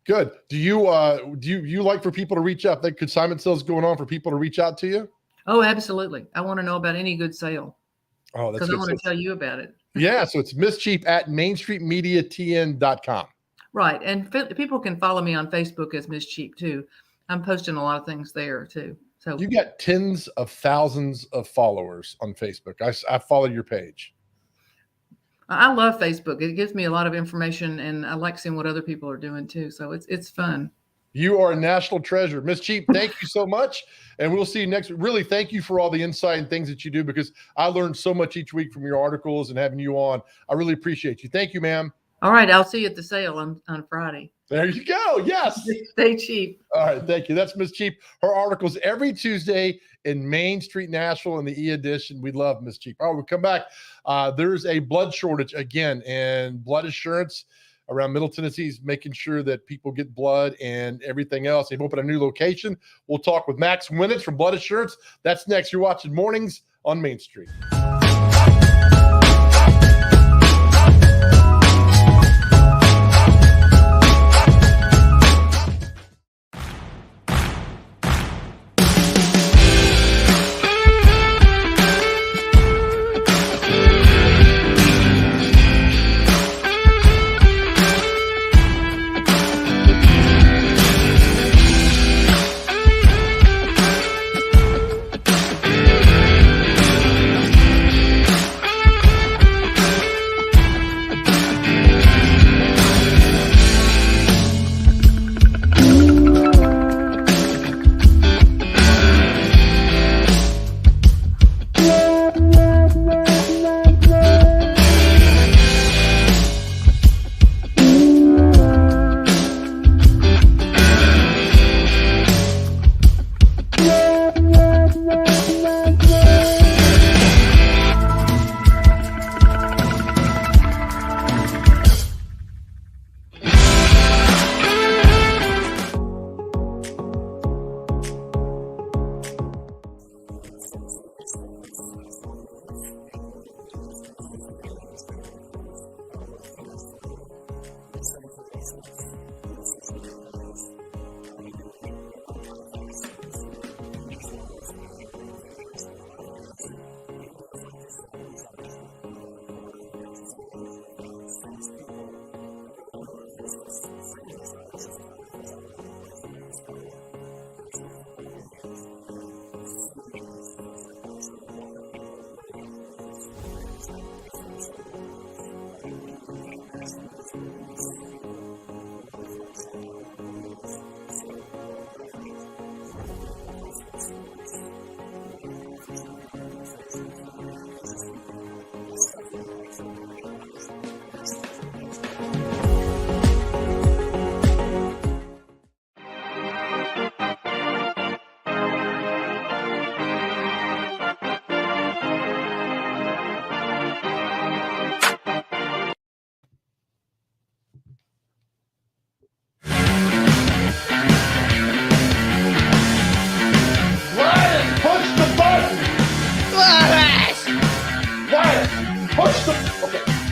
good. Do you like for people to reach out? That consignment sales going on for people to reach out to you? Oh, absolutely. I want to know about any good sale. Oh, that's because I want to tell you about it. Yeah. So it's mischief at mainstreetmediatn.com. Right. And people can follow me on Facebook as Miss Cheap too. I'm posting a lot of things there too. So you got tens of thousands of followers on Facebook. I followed your page. I love Facebook. It gives me a lot of information, and I like seeing what other people are doing too. So it's fun. You are a national treasure. Miss Cheap, thank you so much. And we'll see you next week. Really, thank you for all the insight and things that you do, because I learned so much each week from your articles and having you on. I really appreciate you. Thank you, ma'am. All right. I'll see you at the sale on Friday. There you go. Yes. Stay cheap. All right. Thank you. That's Miss Cheap. Her articles every Tuesday in Main Street Nashville in the e-edition. We love Miss Cheap. All right. We'll come back. There's a blood shortage again, and blood assurance around Middle Tennessee is making sure that people get blood and everything else. They've opened a new location. We'll talk with Max Winnitz from Blood Assurance. That's next. You're watching Mornings on Main Street.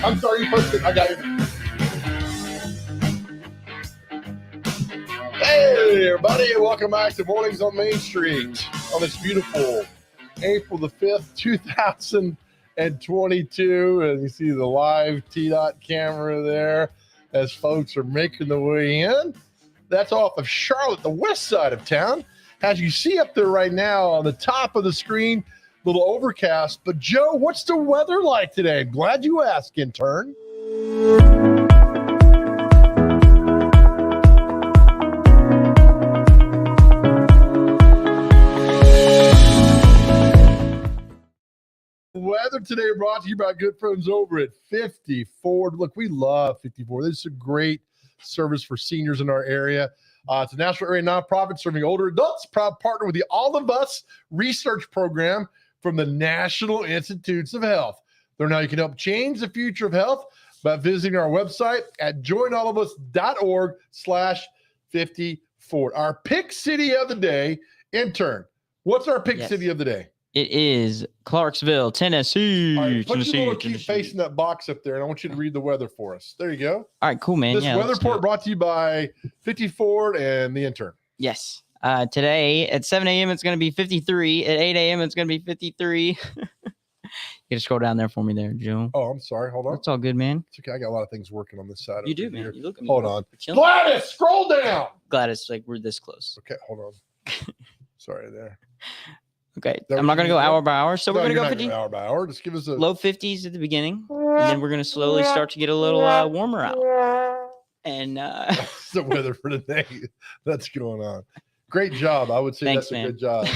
I'm sorry, you pushed it. I got it. Hey, everybody. Welcome back to Mornings on Main Street on this beautiful April the 5th, 2022. And you see the live T-Dot camera there as folks are making the way in. That's off of Charlotte, the west side of town. As you see up there right now on the top of the screen, little overcast. But Joe, what's the weather like today? I'm glad you asked, intern. Weather weather today brought to you by good friends over at 54. Look, we love 54. This is a great service for seniors in our area. It's a national area nonprofit serving older adults. Proud partner with the All of Us research program from the National Institutes of Health. Learn how you can help change the future of health by visiting our website at joinallofus.org/54. Our pick city of the day, intern. What's our pick city of the day? It is Clarksville, Tennessee. All right, put Tennessee, your little cute Tennessee. face in that box up there, and I want you to read the weather for us. There you go. All right, cool, man. This Yeah, weather let's do report it. brought to you by 54 and the intern. Yes. Today at 7 a.m. it's going to be 53. At 8 a.m. it's going to be 53. You gotta scroll down there for me there, Joe. Oh, I'm sorry. Hold on. That's all good, man. It's okay. I got a lot of things working on this side. You over do, man. here. You look at me. Hold on. You're killing me. Gladys, scroll down. Gladys, like we're this close. Okay, hold on. Sorry there. Okay, That I'm what not gonna you go need to hour do? by hour, so No, we're gonna you're go not 50. hour by hour. Just give us a Low 50s at the beginning, and then we're gonna slowly start to get a little warmer out. And the weather for today that's going on. Great job. I would say Thanks, that's a man. good job,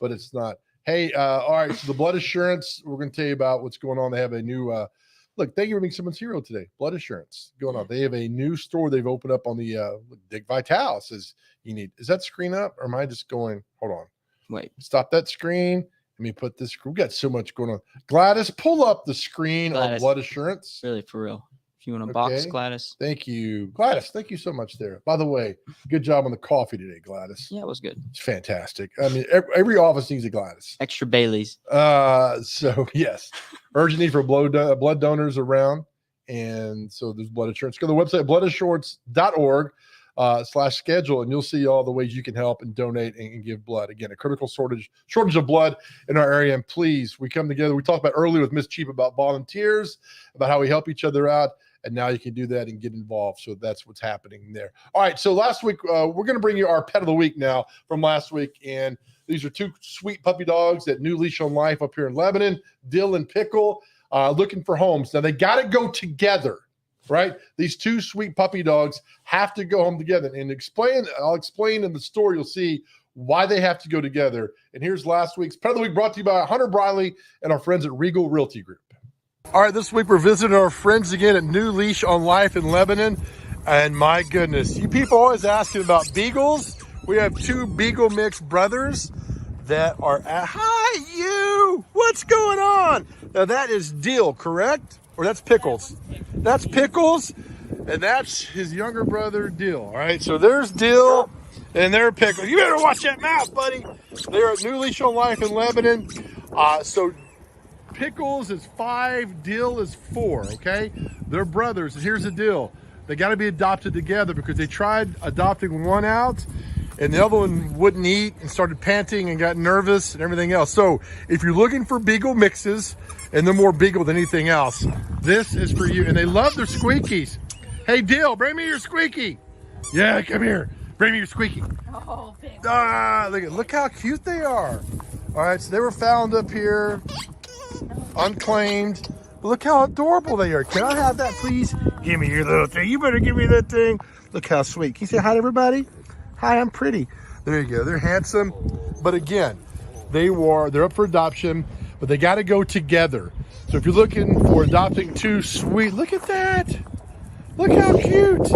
but it's not. Hey, all right. So the blood assurance, we're going to tell you about what's going on. They have a new look. Thank you for being someone's hero today. Blood assurance going on. They have a new store they've opened up on the Dick Vitale. Says you need. Is that screen up, or am I just going? Hold on. wait, Stop that screen. Let me put this. We got so much going on. Gladys, pull up the screen of Gladys. blood assurance. really for real. If you want a box, Okay. Gladys. Thank you, Gladys. Thank you so much there. By the way, good job on the coffee today, Gladys. Yeah, it was good. It's fantastic. I mean, every office needs a Gladys. Extra Baileys. So yes, urgent need for blood donors around, and so there's blood assurance. Go to the website bloodassurance.org/schedule, and you'll see all the ways you can help and donate and give blood. Again, a critical shortage of blood in our area, and please, we come together. We talked about earlier with Miss Cheap about volunteers, about how we help each other out. And now you can do that and get involved. So that's what's happening there. All right. So last week, we're going to bring you our pet of the week now from last week. And these are two sweet puppy dogs at New Leash on Life up here in Lebanon, Dill and Pickle, looking for homes. Now they got to go together, right? These two sweet puppy dogs have to go home together. And I'll explain in the story, you'll see why they have to go together. And here's last week's pet of the week brought to you by Hunter Briley and our friends at Regal Realty Group. All right, this week we're visiting our friends again at New Leash on Life in Lebanon. And my goodness, you people always asking about beagles. We have two beagle mixed brothers that are hi, you. What's going on? Now that is Dill, correct? Or that's Pickles. That's Pickles, and that's his younger brother, Dill. All right, so there's Dill, and they're Pickles. You better watch that mouth, buddy. They're at New Leash on Life in Lebanon. So Pickles is 5, Dill is 4, okay? They're brothers, and here's the deal. They got to be adopted together because they tried adopting one out, and the other one wouldn't eat and started panting and got nervous and everything else. So if you're looking for beagle mixes, and they're more beagle than anything else, this is for you. And they love their squeakies. Hey, Dill, bring me your squeaky. Yeah, come here. Bring me your squeaky. Oh, big. Look how cute they are. All right, so they were found up here, unclaimed. Look how adorable they are. Can I have that, please? Give me your little thing. You better give me that thing. Look how sweet. Can you say hi to everybody? Hi, I'm pretty. There you go. They're handsome. But again, they're up for adoption, but they got to go together. So if you're looking for adopting two sweet, look at that. Look how cute.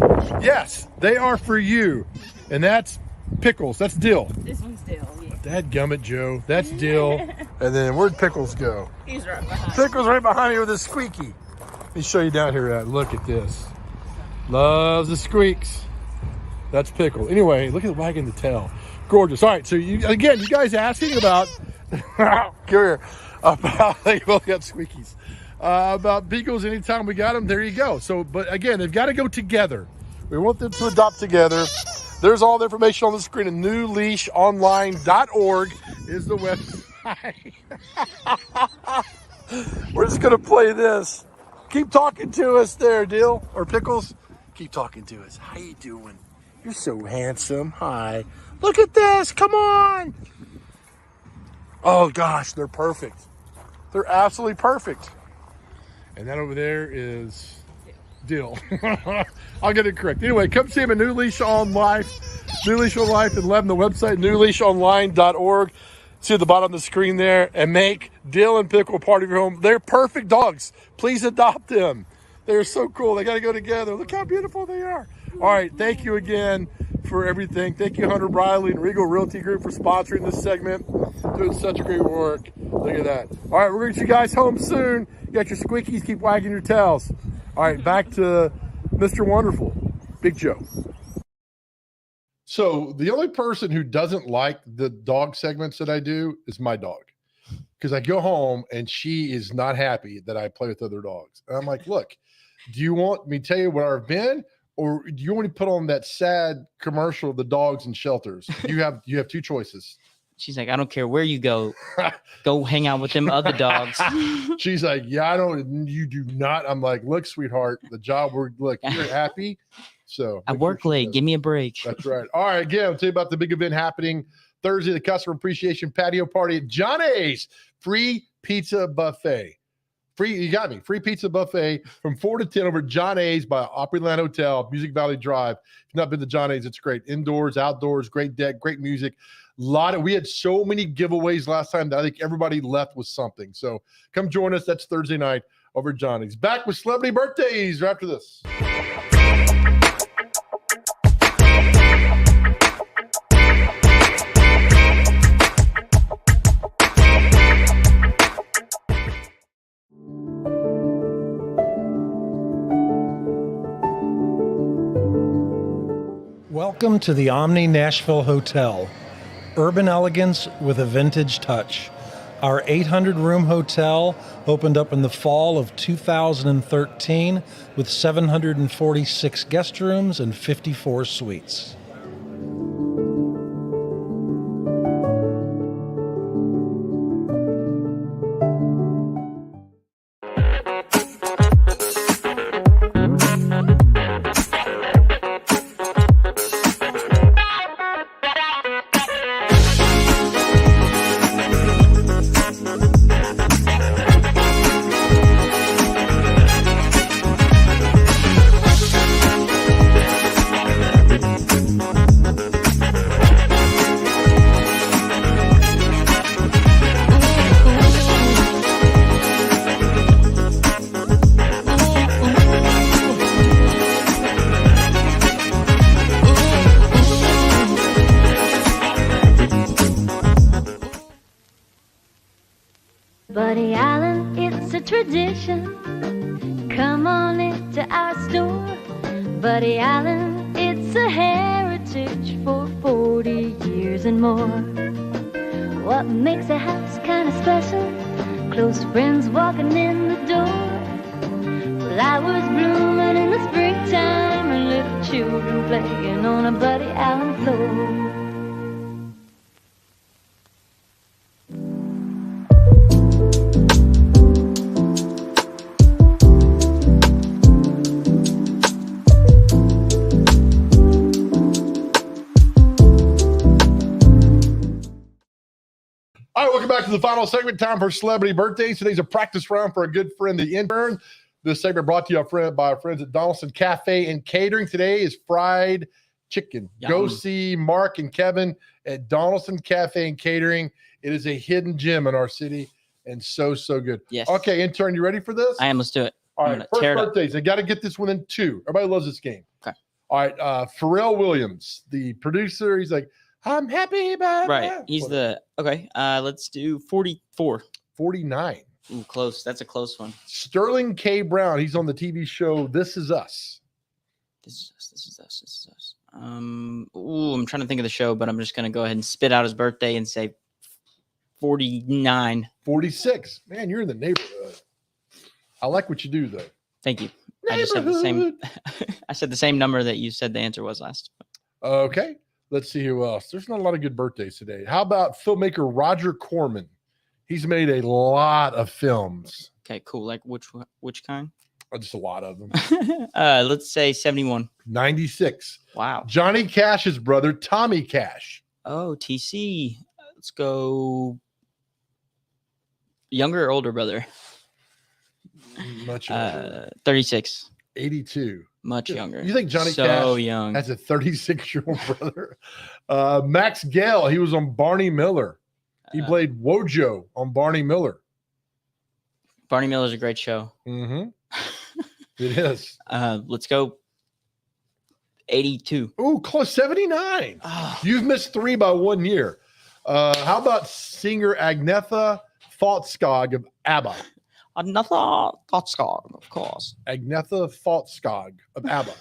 Yes, they are for you. And that's Pickles. That's Dill. This one's Dill, yeah. Dadgummit, Joe. That's Dill. And then where'd Pickles go? He's right behind. Pickles right behind me with a squeaky. Let me show you down here. Look at this. Loves the squeaks. That's Pickle. Anyway, look at wagging the tail. Gorgeous. All right, so you guys asking about come here, about they both got squeakies. About beagles anytime we got them, there you go. So, but again, they've got to go together. We want them to adopt together. There's all the information on the screen at newleashonline.org is the website. We're just going to play this. Keep talking to us there, Dill, or Pickles. Keep talking to us. How you doing? You're so handsome. Hi. Look at this. Come on. Oh, gosh, they're perfect. They're absolutely perfect. And that over there is Dill. I'll get it correct. Anyway, come see him at New Leash on Life. New Leash on Life in Lebanon. The website, newleashonline.org. see at the bottom of the screen there, and make Dill and Pickle part of your home. They're perfect dogs. Please adopt them. They're so cool. They got to go together. Look how beautiful they are. All right. Thank you again for everything. Thank you, Hunter Briley and Regal Realty Group, for sponsoring this segment. Doing such great work. Look at that. All right. We're going to get you guys home soon. You got your squeakies. Keep wagging your tails. All right. Back to Mr. Wonderful, Big Joe. So the only person who doesn't like the dog segments that I do is my dog, because I go home and she is not happy that I play with other dogs. And I'm like, look, do you want me to tell you where I've been, or do you want to put on that sad commercial of the dogs in shelters? You have two choices. She's like, I don't care where you go. Go hang out with them other dogs. She's like, yeah, you do not. I'm like, look, sweetheart, you're happy. So I work late. Give me a break. That's right. All right. Again, I'll tell you about the big event happening Thursday, the Customer Appreciation Patio Party at John A's. Free pizza buffet. You got me. Free pizza buffet from 4 to 10 over at John A's by Opryland Hotel, Music Valley Drive. If you've not been to John A's, it's great. Indoors, outdoors, great deck, great music. We had so many giveaways last time that I think everybody left with something. So come join us. That's Thursday night over at John A's. Back with celebrity birthdays right after this. Welcome to the Omni Nashville Hotel. Urban elegance with a vintage touch. Our 800-room hotel opened up in the fall of 2013 with 746 guest rooms and 54 suites. Buddy Allen, it's a tradition. Come on into our store. Buddy Allen, it's a heritage for 40 years and more. What makes a house kind of special? Close friends walking in the door. Flowers blooming in the springtime and little children playing on a Buddy Allen floor. All right, welcome back to the final segment. Time for celebrity birthdays. Today's a practice round for a good friend, the intern. This segment brought to you by our friends at Donaldson Cafe and Catering. Today is fried chicken. Yum. Go see Mark and Kevin at Donaldson Cafe and Catering. It is a hidden gem in our city and so good. Yes. Okay, intern, you ready for this? I am. Let's do it. All right, first birthdays. I got to get this one in 2. Everybody loves this game. Okay. All right, Pharrell Williams, the producer. He's like, I'm happy about Right. that. He's okay. Let's do 44. 49. Ooh, close. That's a close one. Sterling K. Brown. He's on the TV show This Is Us. This is us. I'm trying to think of the show, but I'm just gonna go ahead and spit out his birthday and say 49. 46. Man, you're in the neighborhood. I like what you do, though. Thank you. I just said the same. I said the same number that you said the answer was last. Okay. Let's see who else. There's not a lot of good birthdays today. How about filmmaker Roger Corman? He's made a lot of films. Okay, cool. Like which kind? Just a lot of them. Let's say 71. 96. Wow. Johnny Cash's brother, Tommy Cash. Oh, TC. Let's go younger or older brother? Much younger. 36. 82. Much younger. You think Johnny so Cash young. has a 36-year-old brother? Max Gale, he was on Barney Miller. He played Wojo on Barney Miller. Barney Miller's a great show. Mm-hmm. It is. Let's go 82. Ooh, close 79. Oh. You've missed 3 by 1 year. How about singer Agnetha Faltskog of ABBA? Another Faltskog, of course. Agnetha Faltskog of ABBA.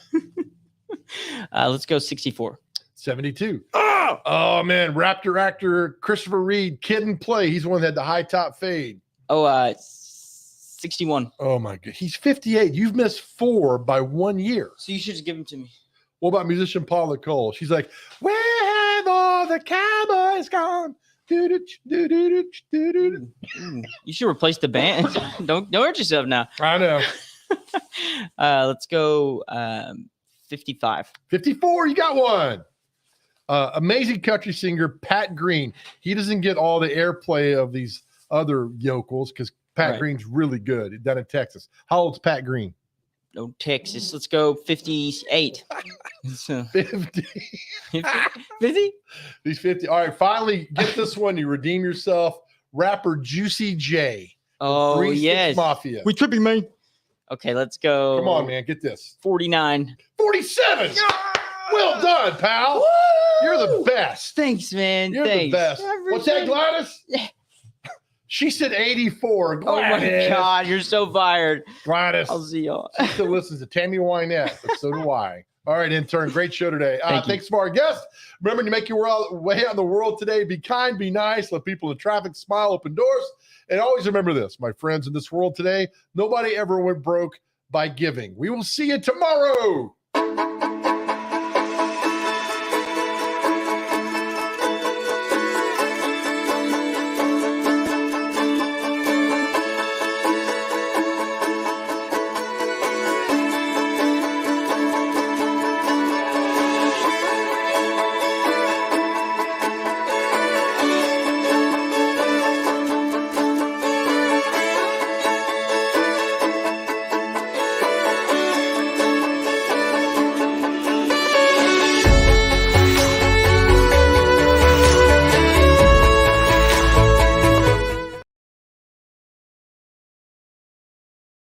Let's go 64. 72. Oh, man. Raptor actor Christopher Reed, Kid and Play. He's the one that had the high top fade. 61. Oh, my God. He's 58. You've missed 4 by 1 year. So you should just give him to me. What about musician Paula Cole? She's like, where have all the cowboys gone? You should replace the band. Don't hurt yourself now. I know. Let's go 55. 54. You got one. Amazing country singer Pat Green. He doesn't get all the airplay of these other yokels because Pat Green's really good down in Texas. How old's Pat Green? No, Texas. Let's go 58. 50. 50? He's 50. All right, finally, get this one. You redeem yourself. Rapper Juicy J. Oh, 3 Six yes. Mafia. We tripping, man. Okay, let's go. Come on, man. Get this. 49. 47. Well done, pal. Woo! You're the best. Thanks, man. You're Thanks. the best. What's that, Gladys? She said 84. Oh, my Gladys. God. You're so fired. Gladys. I'll see y'all. She still listens to Tammy Wynette, but so do I. All right, intern. Great show today. Thanks for our guests. Remember to make your way out in the world today. Be kind, be nice, let people in traffic smile, open doors. And always remember this, my friends, in this world today, nobody ever went broke by giving. We will see you tomorrow.